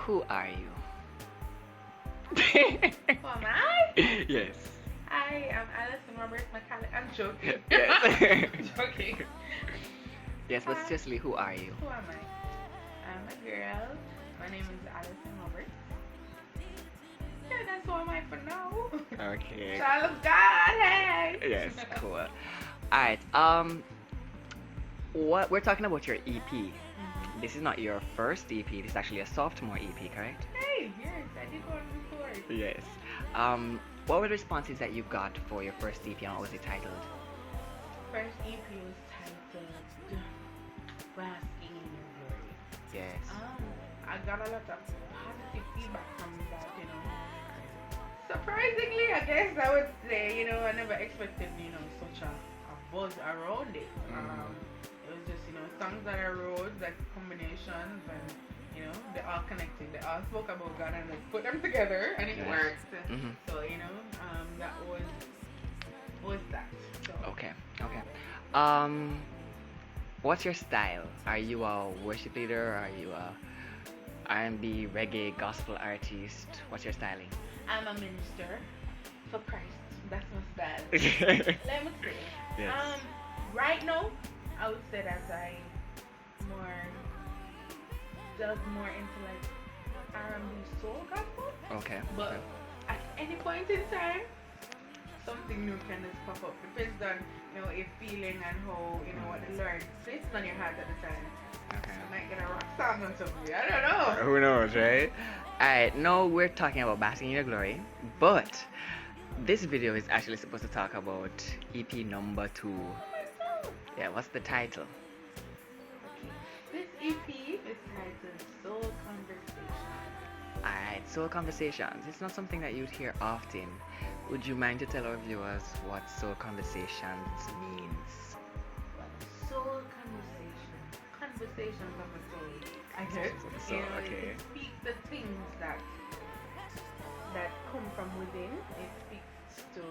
Who are you? Who am I? Yes. I am Allison Roberts. I'm joking. Yes. Joking. Yes, but Hi. seriously, who are you? Who am I? I'm a girl. My name is Allison Roberts. Yeah, that's who am I for now. Okay. Child of God, hey. Yes, cool. Alright, what we're talking about your EP. This is not your first EP, this is actually a sophomore EP, correct? Hey, yes, I did one before. Yes. What were the responses that you got for your first EP and what was it titled? First EP was titled Basking in Your Glory. Yes. I got a lot of positive feedback from that. Surprisingly, I guess I would say, I never expected, such a buzz around it. It was just, songs that I wrote, like combinations, and, they're all connected. They all spoke about God and I put them together and it worked. So, that was that. So. Okay. What's your style? Are you a worship leader? Are you a R&B, reggae, gospel artist? What's your styling? I'm a minister for Christ. That's my style. Let me see. Yes. Right now, I would say that I delve more into like R&B soul gospel. Okay. But at any point in time, something new can just pop up. Depends on your feeling and how what the Lord places on your heart at the time. Okay. I might get a rock song on something. I don't know. Who knows, right? Alright, now we're talking about Basking in Your Glory, but this video is actually supposed to talk about EP number 2. Oh my God. Yeah, what's the title? This EP is titled Soul Conversation. Alright, Soul Conversations. It's not something that you'd hear often. Would you mind to tell our viewers what Soul Conversations means? Soul conversation. Conversations of the soul. I guess. So, okay. It speaks the things that come from within. It speaks to,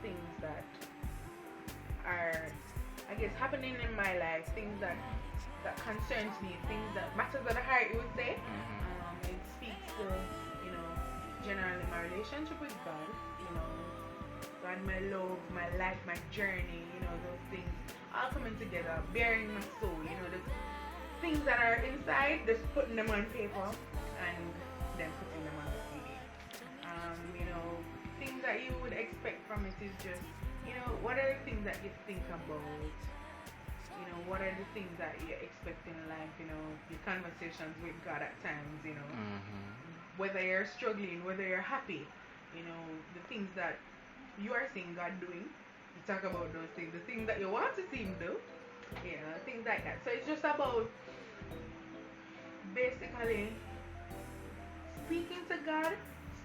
things that are, I guess, happening in my life, things that concerns me, things that matters of the heart, you would say. It speaks to, generally my relationship with God, God, my love, my life, my journey, those things all coming together, bearing my soul, the things that are inside, just putting them on paper and then putting them on the CD. Things that you would expect from it is just, what are the things that you think about? What are the things that you expect in life, your conversations with God at times, whether you're struggling, whether you're happy, the things that you are seeing God doing, you talk about those things, the things that you want to see Him do, things like that. So it's just about basically speaking to God,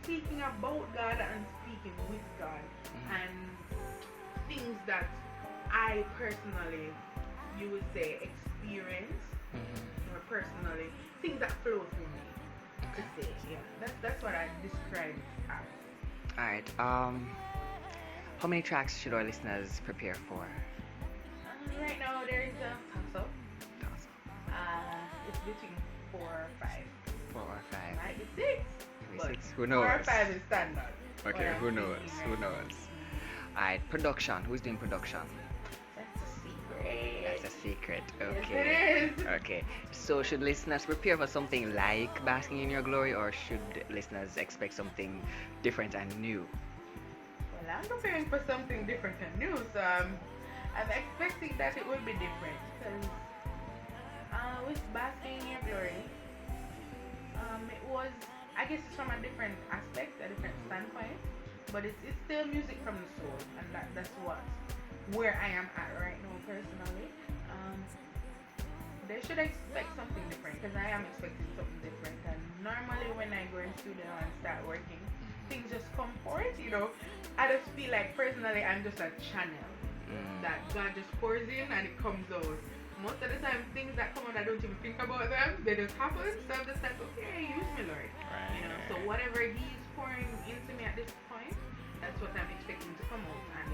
speaking about God, and speaking with God, and things that I personally, you would say, experience, or personally, things that flow through me, to say, that's what I describe it as. Alright, how many tracks should our listeners prepare for? Right now there is a toss-up. It's between 4 or 5. 4 or 5. Might be 6. Maybe 6. Who knows? 4 or 5 is standard. Okay, who knows? Who knows? Alright, production. Who's doing production? That's a secret. That's a secret. Yes, Okay. it is. Okay. So should listeners prepare for something like Basking in Your Glory, or should listeners expect something different and new? Well, I'm preparing for something different and new, so I'm expecting that it will be different, because with Basking in Your Glory, it was, I guess it's from a different aspect, a different standpoint, but it's still music from the soul, and that's where I am at right now personally. They should expect something different, because I am expecting something different, and normally when I go in studio and start working, things just come forth, I just feel like personally I'm just a channel that God just pours in and it comes out. Most of the time things that come out, I don't even think about them, they just happen, so I'm just like, okay, use me, Lord. Right. So whatever He's pouring into me at this point, that's what I'm expecting to come out, and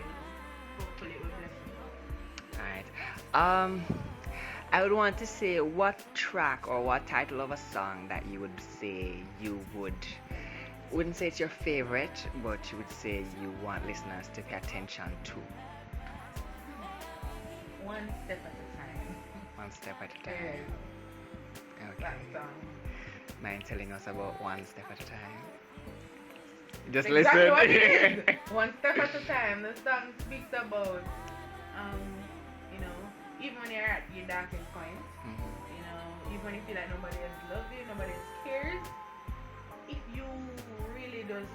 hopefully it will bless me. Alright. I would want to say what track or what title of a song that you would say you wouldn't say it's your favorite, but you would say you want listeners to pay attention to. One step at a time. One step at a Yeah, time. that Okay. song. Mind telling us about one step at a time? Just Exactly what it listen. is. One step at a time. The song speaks about, um, you know, even when you're at your darkest point, Mhm. you know, even when you feel like nobody else loves you, nobody else cares, if you really just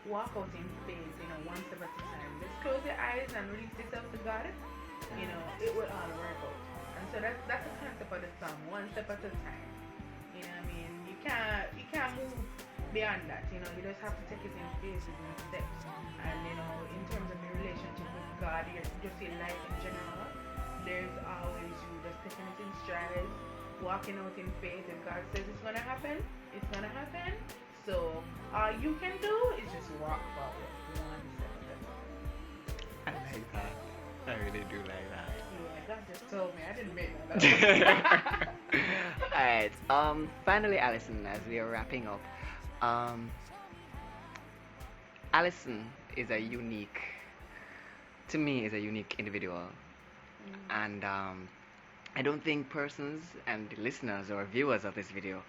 walk out in faith, you know, one step at a time, just close your eyes and release yourself to God, you know, it will all work out. And so that's the concept of the song, one step at a time. You know what I mean? You can't move beyond that. You know, you just have to take it in phases and steps. And you know, in terms of your relationship with God, just in life in general, there's always you just taking it in strides, walking out in faith. If God says it's gonna happen, it's gonna happen. So all you can do is just walk forward, one step at a time. I like that. I really do like that. Yeah, God just told me. I didn't make that up. Alright. Finally, Allison, as we are wrapping up, um, Allison is a unique, to me, is a unique individual, and I don't think persons and the listeners or viewers of this video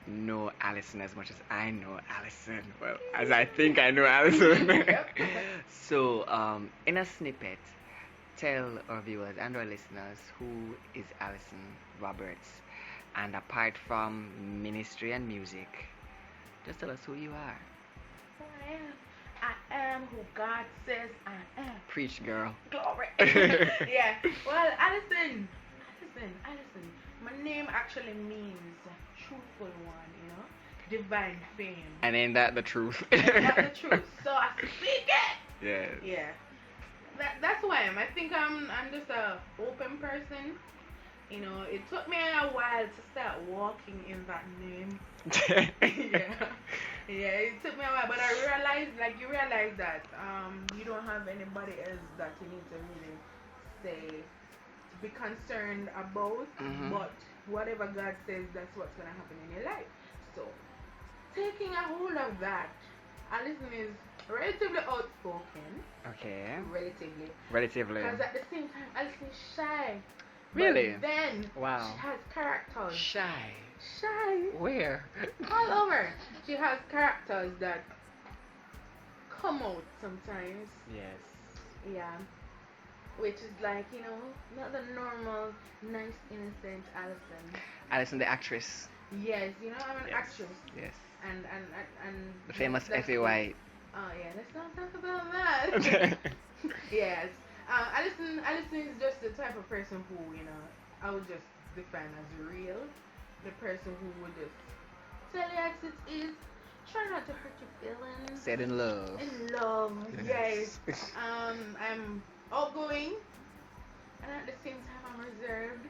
know Allison as much as I know Allison. Well, as I think I know Allison. Yep. So, in a snippet, tell our viewers and our listeners who is Allison Roberts, and apart from ministry and music, just tell us who you are. Who I am. I am who God says I am. Preach, girl. Glory. Yeah. Well, Allison. My name actually means truthful one, you know? Divine fame. And ain't that the truth? That's the truth. So I speak it. Yes. Yeah. That's who I am. I think I'm just a open person. You know, it took me a while to start walking in that name. Yeah. Yeah, it took me a while, but I realized, like, you realize that you don't have anybody else that you need to really say, to be concerned about, Mhm. but whatever God says, that's what's going to happen in your life. So, taking a hold of that, Alison is relatively outspoken. Okay. Relatively. Relatively. Because at the same time, Alison is shy. Really? But then, Wow. she has characters. Shy. Shy. Where? All over. She has characters that come out sometimes. Yes. Yeah. Which is like, you know, not the normal, nice, innocent Allison. Allison, the actress. Yes, you know, I'm an Yes. actress. Yes. And The famous that's Effie White. Oh yeah, let's not talk about that. Yes. Allison is just the type of person who, you know, I would just define as real. The person who would just tell you as it is. Try not to hurt your feelings. Said in love. In love, yes. I'm outgoing, and at the same time I'm reserved,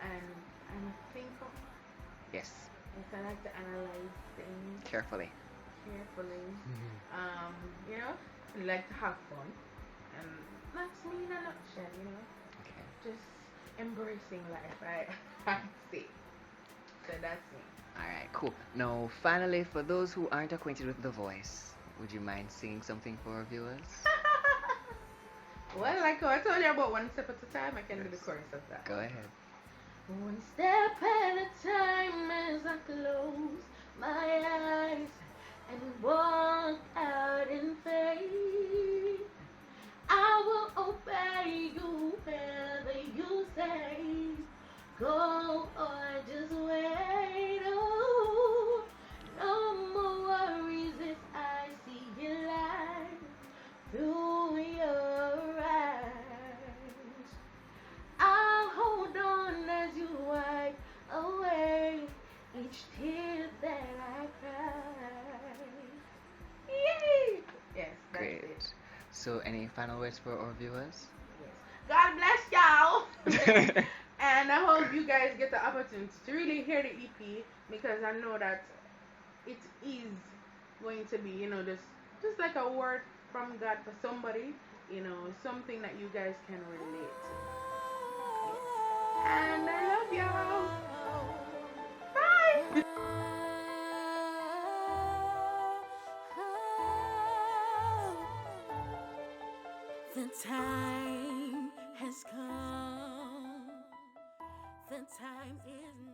and I'm a thinker. Yes. Yes, I like to analyze things Carefully. carefully. You know, I like to have fun, and that's me in a nutshell. You know, Okay. just embracing life. I say. So that's me. Alright, cool. Now, finally, for those who aren't acquainted with the voice, would you mind singing something for our viewers? Well, like I told you about one step at a time, I can do the Yes. chorus of that. Go ahead. One step at a time as I close my eyes and walk out in faith. I will obey you whether you say go or just wait. Oh, no more worries if I see your light through your eyes. I'll hold on as you wipe away each tear that I cry. Yay! Yes, that's Great. it. So, any final words for our viewers? Yes. God bless y'all. And I hope you guys get the opportunity to really hear the EP, because I know that it is going to be, you know, just like a word from God for somebody, you know, something that you guys can relate to. And I love y'all. Bye. The time has come. The time is now.